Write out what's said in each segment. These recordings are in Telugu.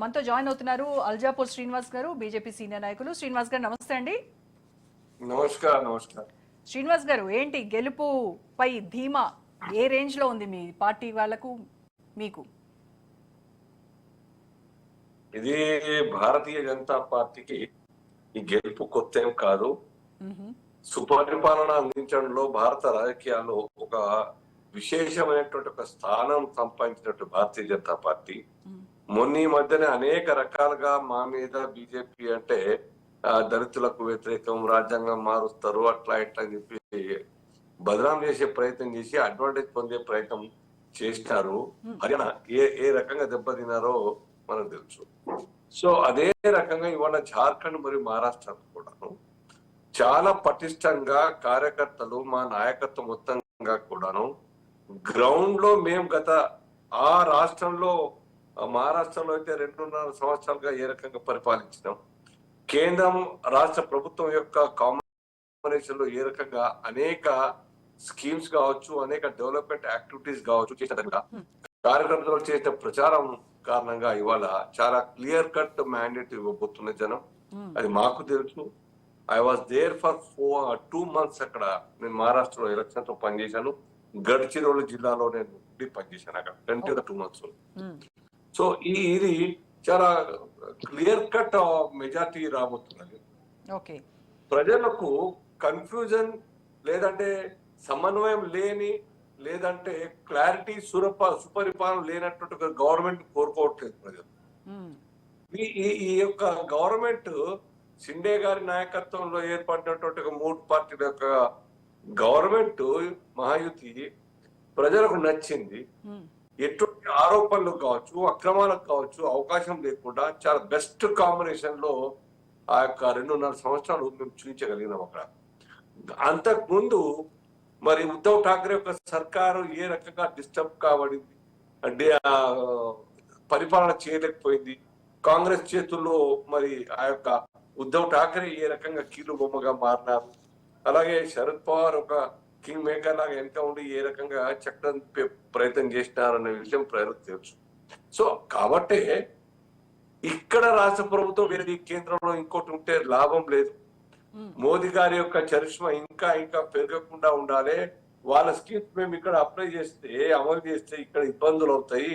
మనతో జాయిన్ అవుతున్నారు అల్జాపూర్ శ్రీనివాస్ గారు, బీజేపీ సీనియర్ నాయకులు. శ్రీనివాస్ గారు నమస్తే అండి. నమస్కారం. శ్రీనివాస్ గారు, ఏంటి గెలుపుపై ధీమా ఏ రేంజ్ లో ఉంది మీ పార్టీ వాళ్ళకు మీకు? ఇది భారతీయ జనతా పార్టీకి ఈ గెలుపు కొత్త ఏం కాదు. సుపరిపాలన అందించడంలో భారత రాజకీయాల్లో ఒక విశేషమైనటువంటి ఒక స్థానం సంపాదించినట్టు భారతీయ జనతా పార్టీ మొన్న ఈ మధ్యనే అనేక రకాలుగా మా మీద బీజేపీ అంటే దళితులకు వ్యతిరేకం, రాజ్యాంగం మారుస్తారు, అట్లా ఇట్లా అని చెప్పి బదనాం చేసే ప్రయత్నం చేసి అడ్వాంటేజ్ పొందే ప్రయత్నం చేసినారు. హర్యానా ఏ రకంగా దెబ్బతిన్నారో మనకు తెలుసు. సో అదే రకంగా ఇవాళ జార్ఖండ్ మరియు మహారాష్ట్ర కూడాను చాలా పటిష్టంగా కార్యకర్తలు, మా నాయకత్వం మొత్తంగా కూడాను గ్రౌండ్ లో మేము గత ఆ రాష్ట్రంలో మహారాష్ట్రలో అయితే 2.5 సంవత్సరాలుగా ఏ రకంగా పరిపాలించినాం, కేంద్రం రాష్ట్ర ప్రభుత్వం యొక్క కాంబినేషన్ లో ఏ రకంగా అనేక స్కీమ్స్ కావచ్చు, అనేక డెవలప్మెంట్ యాక్టివిటీస్ కావచ్చు చేసిన కార్యకర్తలు చేసిన ప్రచారం కారణంగా ఇవాళ చాలా క్లియర్ కట్ మ్యాండేట్ ఇవ్వబోతున్న జనం. అది మాకు తెలుసు. I was there for 2 months అక్కడ. నేను మహారాష్ట్రలో ఎలక్షన్ తో పనిచేశాను. గడ్చిరోలి జిల్లాలో నేను పనిచేశాను అక్కడ 2 months. సో ఇది చాలా క్లియర్ కట్ మెజార్టీ రాబోతున్నది. ప్రజలకు కన్ఫ్యూజన్ లేదంటే సమన్వయం లేని, లేదంటే క్లారిటీ, సుపరిపాలన లేనటువంటి ఒక గవర్నమెంట్ కోరుకోవట్లేదు ప్రజలు. ఈ యొక్క గవర్నమెంట్ షిండే గారి నాయకత్వంలో ఏర్పడినటువంటి ఒక 3 పార్టీల యొక్క గవర్నమెంట్ మహాయుతి ప్రజలకు నచ్చింది. ఎటువంటి ఆరోపణలు కావచ్చు, అక్రమాలకు కావచ్చు అవకాశం లేకుండా చాలా బెస్ట్ కాంబినేషన్ లో ఆ యొక్క 2.5 సంవత్సరాలు మేము చూపించగలిగినాం అక్కడ. అంతకుముందు మరి ఉద్ధవ్ ఠాక్రే యొక్క సర్కారు ఏ రకంగా డిస్టర్బ్ కాబడింది అంటే పరిపాలన చేయలేకపోయింది. కాంగ్రెస్ చేతుల్లో మరి ఆ యొక్క ఉద్ధవ్ ఠాక్రే ఏ రకంగా కీలు బొమ్మగా మారినారు. అలాగే శరద్ పవార్ ఒక కింగ్ మేకర్ లాగా వెనక ఉండి ఏ రకంగా చట్టం ప్రయత్నం చేసినారనే విషయం ప్రజలకు తెలుసు. సో కాబట్టే ఇక్కడ రాష్ట్ర ప్రభుత్వం వేరే కేంద్రంలో ఇంకోటి ఉంటే లాభం లేదు. మోదీ గారి యొక్క చరిష్మా ఇంకా పెరగకుండా ఉండాలి. వాళ్ళ స్కీమ్స్ మేము ఇక్కడ అప్లై చేస్తే, అమలు చేస్తే ఇక్కడ ఇబ్బందులు అవుతాయి,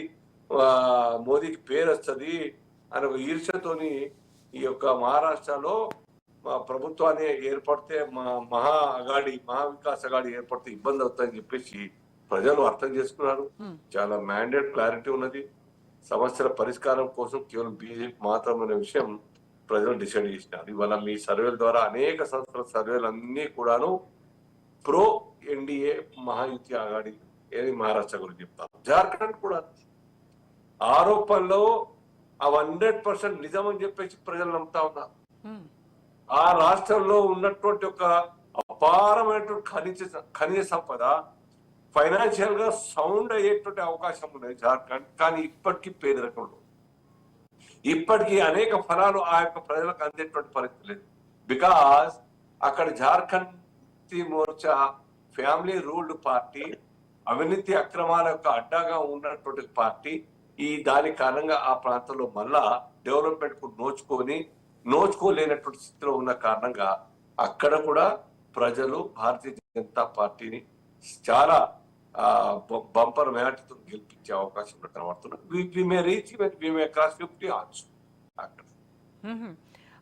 మోదీకి పేరు వస్తుంది అనే ఒక ఈర్ష్యతోని ఈ యొక్క మహారాష్ట్రలో మా ప్రభుత్వాన్ని ఏర్పడితే, మహావికాస్ అగాడి ఏర్పడితే ఇబ్బంది అవుతుందని చెప్పేసి ప్రజలు అర్థం చేసుకున్నారు. చాలా మ్యాండేట్ క్లారిటీ ఉన్నది. సమస్యల పరిష్కారం కోసం కేవలం బీజేపీ మాత్రమే విషయం ప్రజలు డిసైడ్ చేసినారు. ఇవాళ మీ సర్వేల ద్వారా అనేక సంస్థల సర్వేలు అన్ని కూడాను ప్రో ఎన్డీఏ మహాయుతి ఆగాడి ఏది మహారాష్ట్ర గురించి చెప్తారు. జార్ఖండ్ కూడా ఆరోపణలో 100% నిజం అని చెప్పేసి ప్రజలు నమ్ముతా ఉన్నారు. ఆ రాష్ట్రంలో ఉన్నటువంటి ఒక అపారమైనటువంటి ఖనిజ సంపద ఫైనాన్షియల్ గా సౌండ్ అయ్యేటువంటి అవకాశం ఉన్నది జార్ఖండ్. కానీ ఇప్పటికీ పేదరికంలో, ఇప్పటికీ అనేక ఫలాలు ఆ యొక్క ప్రజలకు అందేటువంటి పరిస్థితి లేదు. బికాస్ అక్కడ Jharkhand Morcha family ruled party, అవినీతి అక్రమాల యొక్క అడ్డాగా ఉన్నటువంటి పార్టీ. దాని కారణంగా ఆ ప్రాంతంలో మళ్ళా డెవలప్మెంట్ కు నోచుకోలేనటువంటి స్థితిలో ఉన్న కారణంగా అక్కడ కూడా ప్రజలు భారతీయ జనతా పార్టీని చాలా బంపర్ మెజార్టీతో గెలిపించే అవకాశం కనబడుతున్నారు.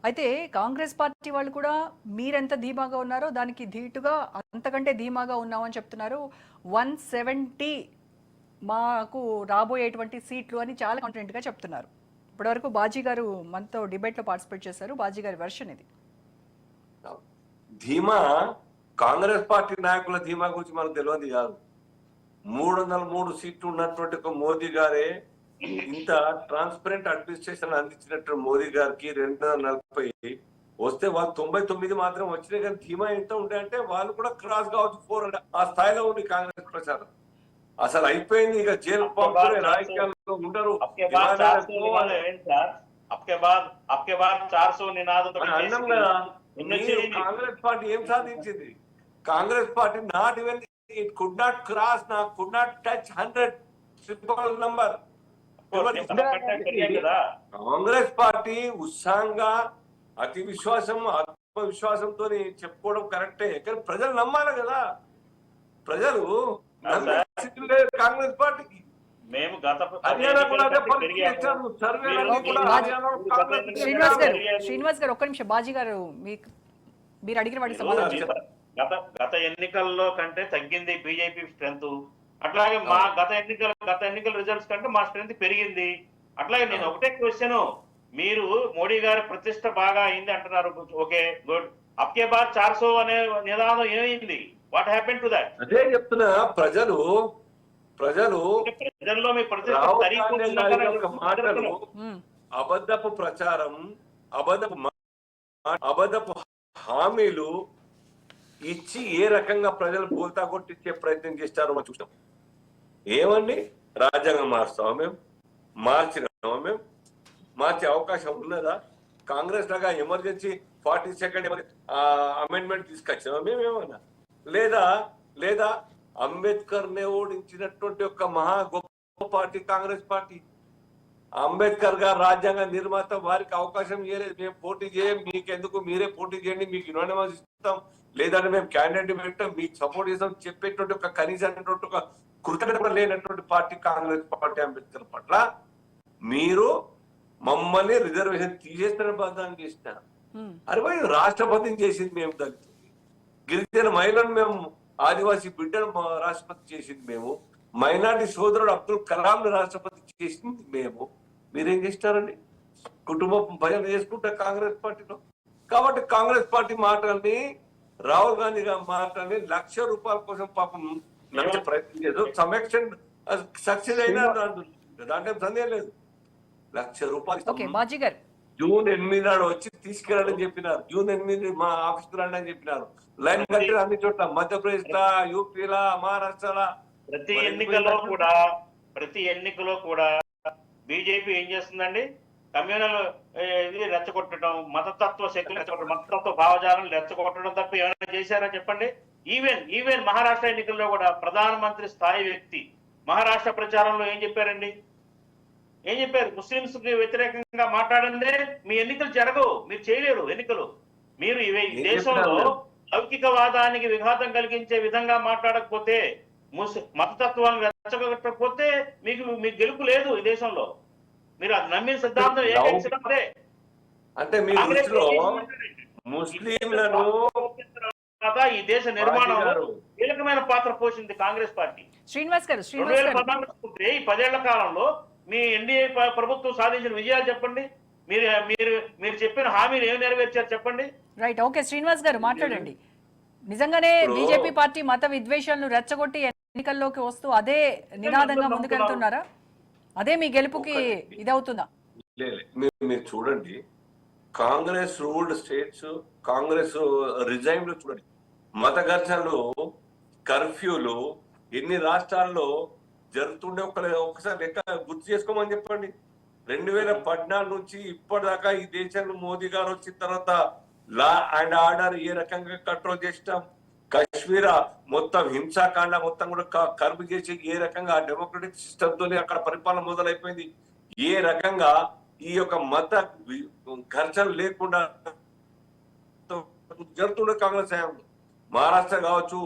అయితే కాంగ్రెస్ పార్టీ వాళ్ళు కూడా మీరెంత ధీమాగా ఉన్నారో దానికి ధీటుగా అంతకంటే ధీమాగా ఉన్నామని చెప్తున్నారు. 170 మాకు రాబోయేటువంటి సీట్లు అని చాలా కాన్ఫిడెంట్ గా చెప్తున్నారు. ఇప్పటివరకు బాజీ గారు మనతో డిబేట్ లో పార్టిసిపేట్ చేశారు. బాజీ గారి వెర్షన్ ఇది. ధీమా కాంగ్రెస్ పార్టీ నాయకుల ధీమా గురించి మనకు తెలియదు కాదు. 303 సీట్లు ఉన్నటువంటి ఒక మోదీ గారే ఇంత ట్రాన్స్పరెంట్ అడ్మినిస్ట్రేషన్ అందించినట్టు మోదీ గారికి 240 వస్తే వాళ్ళు 99 మాత్రం వచ్చినాయి. కానీ ధీమా ఎంత ఉండే అంటే వాళ్ళు కూడా క్రాస్ కావచ్చు 400 ఆ స్థాయిలో ఉంది కాంగ్రెస్ ప్రచారం. అసలు అయిపోయింది. ఇక జైలు రాజకీయాల్లో ఉండరు. కాంగ్రెస్ పార్టీ ఏం సాధించింది? Congress party not even it could not cross, could not touch 100 triple number. Congress party ఉత్సాహంగా అతి విశ్వాసం ఆత్మవిశ్వాసంతో చెప్పుకోవడం కరెక్టే, కానీ ప్రజలు నమ్మాలి కదా. ప్రజలు కాంగ్రెస్ పార్టీకి మేము గత శ్రీనివాస్ గారు ఒక్క నిమిషం, బాజీ గారు మీరు అడిగిన వాటి సమాధానం. గత ఎన్నికల్లో కంటే తగ్గింది బీజేపీ స్ట్రెంత్, అట్లాగే మా గత ఎన్నికల రిజల్ట్స్ కంటే మా స్ట్రెంత్ పెరిగింది. అట్లాగే నేను ఒకటే క్వశ్చన్, మీరు మోడీ గారి ప్రతిష్ట బాగా అయింది అంటున్నారు, ఓకే గుడ్. అప్కే బాద్ 400 అనే నినాదం ఏమైంది? What happen to that? అదే చెప్తున్నా, ప్రజలు ప్రజల్లో మీ ప్రతిష్ట మాటలు, అబద్ధపు ప్రచారం, అబద్ధపు హామీలు ఇచ్చి ఏ రకంగా ప్రజలు బోల్తా కొట్టించే ప్రయత్నం చేస్తారో మనం చూసాం. ఏమండి, రాజ్యాంగం మారుస్తామా మేము? మార్చే అవకాశం ఉన్నదా? కాంగ్రెస్ లాగా ఎమర్జెన్సీ 42nd అమెండ్మెంట్ తీసుకొచ్చామా మేమేమన్నా? లేదా అంబేద్కర్ నే ఓడించినటువంటి ఒక మహా గొప్ప పార్టీ కాంగ్రెస్ పార్టీ. అంబేద్కర్ గారు రాజ్యాంగ నిర్మాత, వారికి అవకాశం ఇవ్వలేదు. మేము పోటీ చేయం, మీకెందుకు, మీరే పోటీ చేయండి, మీకు యునానిమస్ ఇస్తాం, లేదంటే మేము క్యాండిడేట్ పెట్టాం, మీకు సపోర్ట్ చేస్తాం చెప్పేటువంటి ఒక కనీసమైనటువంటి ఒక కృతజ్ఞత లేనటువంటి పార్టీ కాంగ్రెస్ పార్టీ. అంబేద్కర్ పట్ల మీరు మమ్మల్ని రిజర్వేషన్ తీసేస్తున్న బద్దాన్ని చేసినారు. అరే రాష్ట్రపతిని చేసింది మేము, దళితులు గిరిజన మహిళను మేము, ఆదివాసీ బిడ్డను రాష్ట్రపతి చేసింది మేము, మైనార్టీ సోదరుడు అబ్దుల్ కలాం రాష్ట్రపతి చేసింది మేము. మీరేం చేస్తారండి? కుటుంబం భయం చేసుకుంటారు కాంగ్రెస్ పార్టీలో. కాబట్టి కాంగ్రెస్ పార్టీ మాటల్ని, రాహుల్ గాంధీ గారి మాటల్ని ₹1,00,000 కోసం పాపం నమ్మే ప్రయత్నం చేశారు. సమీక్ష సక్సెస్ అయినా దాంట్లో సందేహం లేదు. ₹1,00,000 జూన్ 8 నాడు వచ్చి తీసుకెళ్ళాలని చెప్పినారు. జూన్ 8 మా ఆఫీస్కి రండి అని చెప్పినారు. లైన్ కట్టారు అన్ని చోట్ల, మధ్యప్రదేశ్ లా, యూపీలా, మహారాష్ట్రలా. ప్రతి ఎన్నికలో కూడా బీజేపీ ఏం చేస్తుందండి? కమ్యూనల్ ఇది రెచ్చగొట్టడం, మతతత్వ శక్తులు రెచ్చగొట్టడం, మతతత్వ భావజాలను రెచ్చగొట్టడం తప్ప ఏమైనా చేశారా చెప్పండి? ఈవెన్ మహారాష్ట్ర ఎన్నికల్లో కూడా ప్రధానమంత్రి స్థాయి వ్యక్తి మహారాష్ట్ర ప్రచారంలో ఏం చెప్పారండి? ముస్లింస్ కి వ్యతిరేకంగా మాట్లాడందే మీ ఎన్నికలు జరగవు, మీరు చేయలేరు ఎన్నికలు. మీరు ఈ దేశంలో లౌకికవాదానికి విఘాతం కలిగించే విధంగా మాట్లాడకపోతే, మతతత్వాన్ని రెచ్చగొట్టకపోతే మీకు గెలుపు లేదు ఈ దేశంలో. మీరు అది నమ్మిన సిద్ధాంతం ఏకైతే అంటే మీ దృష్టిలో ముస్లింలను ఈ దేశ నిర్మాణంలో కీలకమైన పాత్ర పోషింది కాంగ్రెస్ పార్టీ. శ్రీనివాస్ గారు, 2014 ఈ 10 ఏళ్ల కాలంలో మీ ఎన్డీఏ ప్రభుత్వం సాధించిన విజయాలు చెప్పండి. మీరు చెప్పిన హామీలు ఏమి నెరవేర్చారు చెప్పండి. రైట్, ఓకే శ్రీనివాస్ గారు మాట్లాడండి. నిజంగానే బీజేపీ పార్టీ మత విద్వేషాలను రెచ్చగొట్టి ఎన్నికల్లోకి వస్తూ అదే నినాదంగా ముందుకెళ్తున్నారా? అదే మీ గెలుపుకి ఇదవుతుందా? మీరు చూడండి, Congress ruled states, Congress regime లో చూడండి, మత ఘర్షణలు, కర్ఫ్యూలు ఎన్ని రాష్ట్రాల్లో జరుగుతుండే ఒకసారి లెక్క గుర్తు చేసుకోమని చెప్పండి. 2014 నుంచి ఇప్పటిదాకా ఈ దేశంలో మోదీ గారు వచ్చిన తర్వాత లా అండ్ ఆర్డర్ ఏ రకంగా కంట్రోల్ చేసినాం, కాశ్మీర్ మొత్తం హింసాకాండ మొత్తం కూడా కర్బ్ చేసి ఏ రకంగా డెమోక్రటిక్ సిస్టమ్ తోనే అక్కడ పరిపాలన మొదలైపోయింది, ఏ రకంగా ఈ యొక్క మత ఘర్షణ లేకుండా జరుగుతుండే కాంగ్రెస్ హయాంలో. మహారాష్ట్ర కావచ్చు,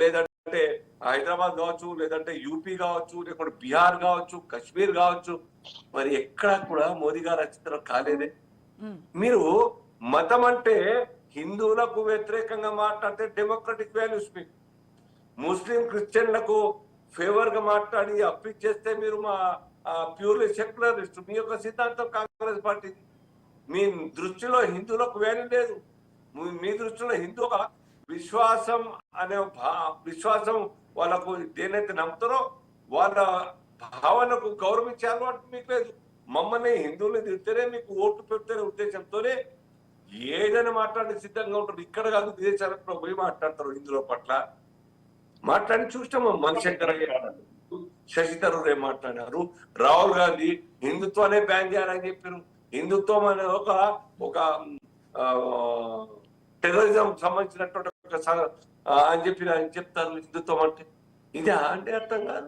లేదంటే హైదరాబాద్ కావచ్చు, లేదంటే యూపీ కావచ్చు, లేకుంటే బీహార్ కావచ్చు, కశ్మీర్ కావచ్చు, మరి ఎక్కడా కూడా మోదీ గారు వచ్చిన కాలేదే. మీరు మతం అంటే హిందువులకు వ్యతిరేకంగా మాట్లాడితే డెమోక్రటిక్ వాల్యూస్ మీకు, ముస్లిం క్రిస్టియన్లకు ఫేవర్ గా మాట్లాడి అప్పిచ్చేస్తే మీరు మా ప్యూర్లీ సెక్యులరిస్ట్. మీ యొక్క సిద్ధాంతం కాంగ్రెస్ పార్టీ. మీ దృష్టిలో హిందువులకు వాల్యూ లేదు. మీ దృష్టిలో హిందూ విశ్వాసం అనే విశ్వాసం, వాళ్ళకు దేనైతే నమ్ముతారో వాళ్ళ భావనకు గౌరవించే అలవాటు మీకు లేదు. మమ్మల్ని హిందువుల్ని తిడితేనే మీకు ఓటు పెడితేనే ఉద్దేశంతోనే ఏదైనా మాట్లాడే సిద్ధంగా ఉంటారు. ఇక్కడ కాదు, విదేశాలకు పోయి మాట్లాడతారు హిందువుల పట్ల. మాట్లాడి చూసినాము. మణిశంకర్ శశి థరూర్ ఏం మాట్లాడారు, రాహుల్ గాంధీ హిందుత్వాన్ని బ్యాన్ చేయాలని చెప్పారు. హిందుత్వం అనే ఒక టెర్రరిజం సంబంధించినటువంటి అని చెప్పి ఆయన చెప్తారు. హిందుత్వం అంటే ఇదే అంటే అర్థం కాదు.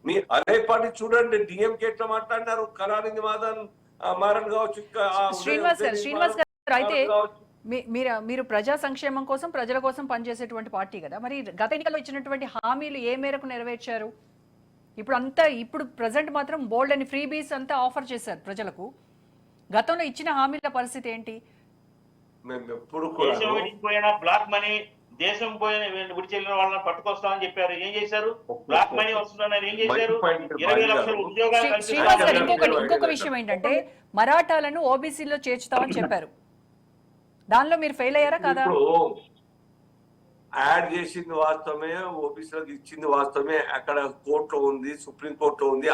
మీ అదే పార్టీ చూడండి, డిఎంకే ఎట్లా మాట్లాడినారు, కళానిధి మారన్ కావచ్చు, ఇంకా శ్రీనివాస్ గారు అయితే కావచ్చు. మీరు ప్రజా సంక్షేమం కోసం ప్రజల కోసం పనిచేసేటువంటి పార్టీ కదా, మరి గత ఎన్నికల్లో ఇచ్చినటువంటి హామీలు ఏ మేరకు నెరవేర్చారు? ఇప్పుడు ప్రజెంట్ మాత్రం బోల్డ్ అని ఫ్రీబీస్ అంతా ఆఫర్ చేశారు ప్రజలకు. గతంలో ఇచ్చిన హామీల పరిస్థితి ఏంటి? మేము ఎప్పుడు దేశం విడిపోయిన బ్లాక్ మనీ, దేశం పోయిన విడిచెల్లిన వాళ్ళని పట్టుకొస్తామని చెప్పారు, ఏం చేశారు? బ్లాక్ మనీ వస్తుందన్నారు, ఏం చేశారు? 20 లక్షల ఉద్యోగాలు శ్రీనివాస్ గారు ఇంకొక కల్పిస్తారు. విషయం ఏంటంటే మరాఠాలను ఓబీసీలో చేర్చుతామని చెప్పారు. దానిలో మీరు ఫెయిల్ అయ్యారా కదా? యాడ్ చేసింది వాస్తవమే, ఓబీసీలకు ఇచ్చింది వాస్తవమే, అక్కడ కోర్టులో ఉంది, సుప్రీం కోర్టులో ఉంది,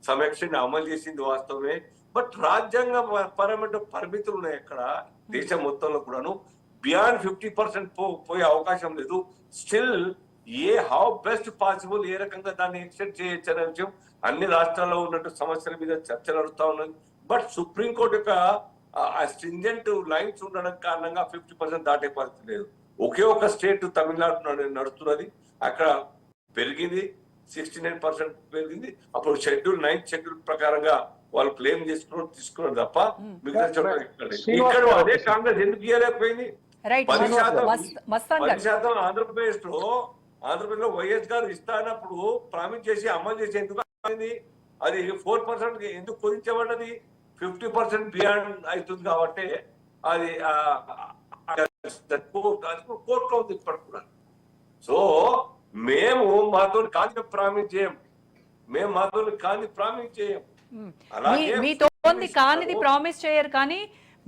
సమీక్షని అమలు చేసింది వాస్తవమే. బట్ రాజ్యాంగ పరమైన పరిమితులు ఉన్నాయి అక్కడ దేశం మొత్తంలో కూడాను. బియాండ్ 50% పోయే అవకాశం లేదు. స్టిల్ హౌ బెస్ట్ పాసిబుల్ ఏ రకంగా దాన్ని ఎక్స్టెండ్ చేయొచ్చు అనే విషయం అన్ని రాష్ట్రాల్లో ఉన్నట్టు సమస్యల మీద చర్చ నడుస్తా ఉన్నది. బట్ సుప్రీంకోర్టు యొక్క స్ట్రింజెంట్ లైన్స్ ఉండడం కారణంగా 50% దాటే పరిస్థితి లేదు. ఒకే ఒక స్టేట్ తమిళనాడు నడుస్తున్నది, అక్కడ పెరిగింది, 69% పెరిగింది. అప్పుడు నైన్త్ షెడ్యూల్ ప్రకారంగా వాళ్ళు క్లెయిమ్ తీసుకున్నారు తప్ప మిగతా చోట్ల ఇక్కడ అదే కాంగ్రెస్ ఎందుకు ఇవ్వలేకపోయింది? 10% ఆంధ్రప్రదేశ్ లో వైఎస్ గారు ఇస్తానప్పుడు ప్రామిస్ చేసి అమలు చేసి ఎందుకు అయింది? అది 4% ఎందుకు కుదించబడ్డది? 50% బియాండ్ అవుతుంది కాబట్టి అది కోర్టులో ఉంది ఇప్పటికున్నాను. సో మేము మాతో కాంతి ప్రామిస్ చేయం, మీతో కానిది ప్రామిస్ చేయరు, కానీ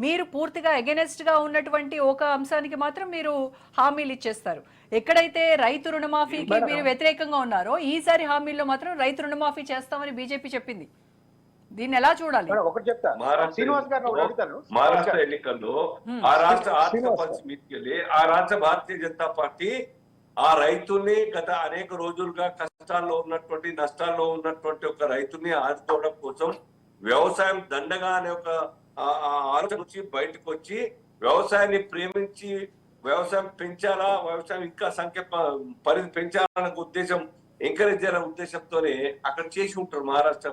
మీరు పూర్తిగా అగెనెస్ట్ గా ఉన్నటువంటి ఒక అంశానికి మాత్రం మీరు హామీలు ఇచ్చేస్తారు. ఎక్కడైతే రైతు రుణమాఫీకి మీరు వ్యతిరేకంగా ఉన్నారో ఈసారి హామీల్లో మాత్రం రైతు రుణమాఫీ చేస్తామని బీజేపీ చెప్పింది. దీన్ని ఎలా చూడాలి? మహారాష్ట్ర ఎన్నికల్లో ఆ రాష్ట్ర ఆర్థిక పరిస్థితి మీదకి వెళ్ళి ఆ రాష్ట్ర భారతీయ జనతా పార్టీ ఆ రైతుల్ని గత అనేక రోజులుగా కష్టాల్లో ఉన్నటువంటి నష్టాల్లో ఉన్నటువంటి ఒక రైతుని ఆదుకోవడం కోసం వ్యవసాయం దండగా అనే ఒక ఆలోచన నుంచి బయటకు వచ్చి వ్యవసాయాన్ని ప్రేమించి వ్యవసాయం పెంచాలా, వ్యవసాయం ఇంకా సంఖ్య పరిధి పెంచాలనే ఉద్దేశం, ఎంకరేజ్ చేయాలనే ఉద్దేశంతోనే అక్కడ చేసి ఉంటారు మహారాష్ట్ర